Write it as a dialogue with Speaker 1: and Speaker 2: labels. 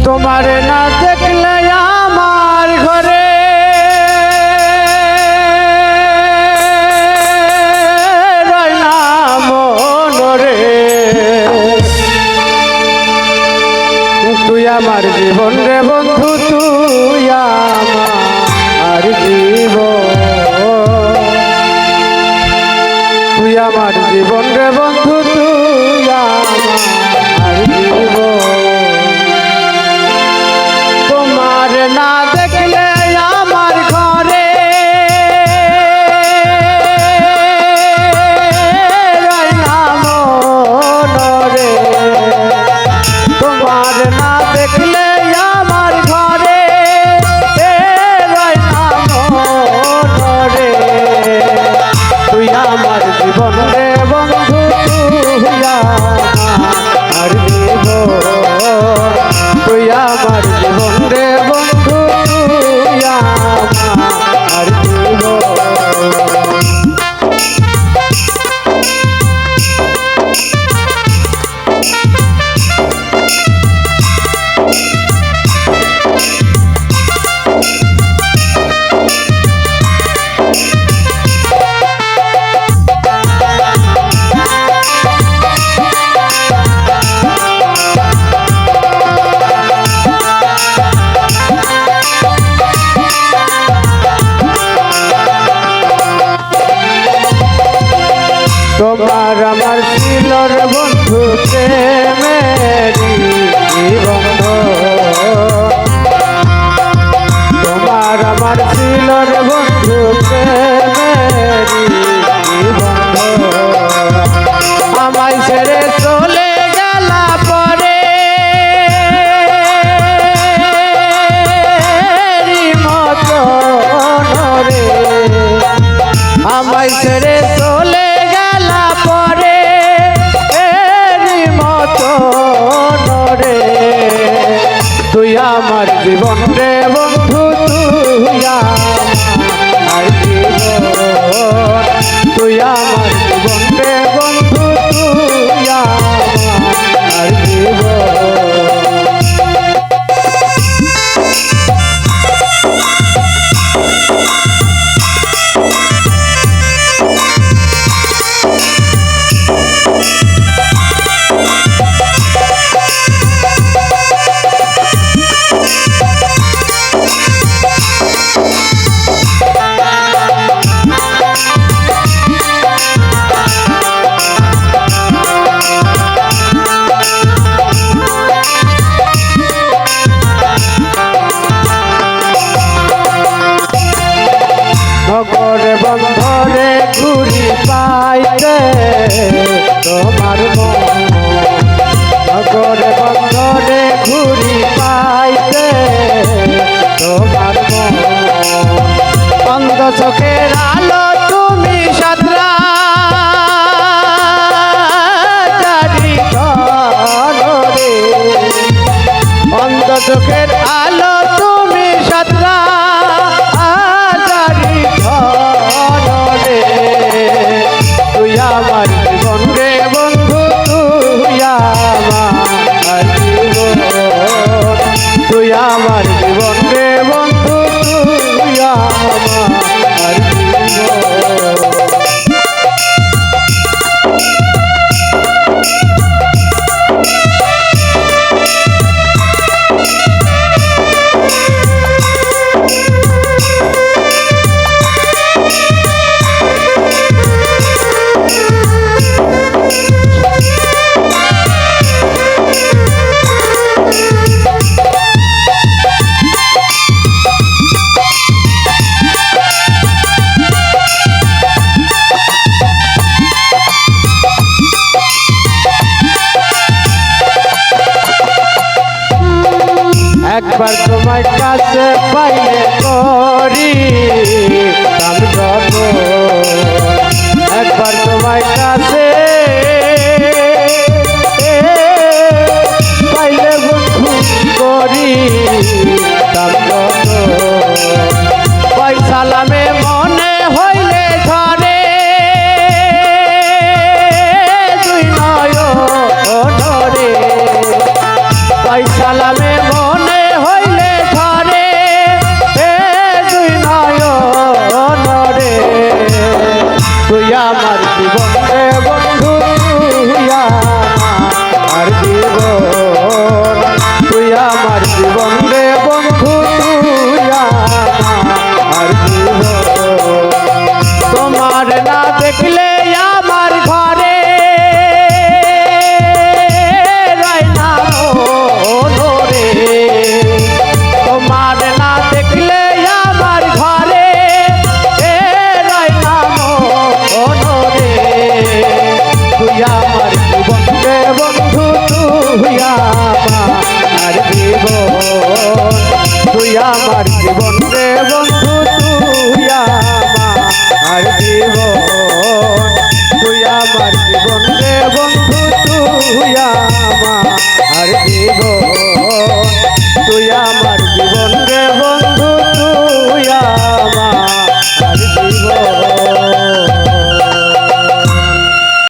Speaker 1: তোমার না দেখলে আমার ঘরে রয় না মনরে। তুই আমার জীবন রে বন্ধু, তুই আমার জীবন, তুই আমার জীবন রে বন্ধু, তুই আমার জীবন। তোমার না দেখলে আমার ঘরে রয় না মনরে। তোমার না দেখলে আমার ঘরে রয় না মনরে। তুই আমার জীবন রে বন্ধু, তুই আমার জীবন, তুই আমার জীবন রে বন্ধু, তুই আমার জীবন। তোমার আমার ছিল রে বন্ধু প্রেমেরি বন্ধন, তোমার আমার ছিল রে বন্ধু প্রেমেরি বন্ধন। আমায় ছেড়ে চলে গেলা পরে মতন রে, আমায় ছেড়ে চলে পরে এরি মতন রে। তুই আমার জীবন রে বন্ধু, তুই আমার জীবন, তুই আমার জীবন রে বন্ধু, তুই আমার জীবন। নগরে বন্ধরে ঘুরি পাইতে তোমার মন, নগরে বন্ধরে ঘুরি পাইতে তোমার মন। অন্ধ চোখের আলো তুমি সাতরা জারি রে, অন্ধ চোখের আলো তুমি সাতরা জারি রে। তুই আমার জীবন রে বন্ধু, তুই আমার জীবন, তুই আমার জীবন রে বন্ধু, তুই আমার জীবন। একবার তোমার কাছে পাইলে করি কাম যত, একবার তোমার কাছে পাইলে বন্ধু করি কাম যত। পয়সালামে মনে হইলে ধরে দুই নয়ন রে, পয়সালামে তুই আমার জীবন রে বন্ধু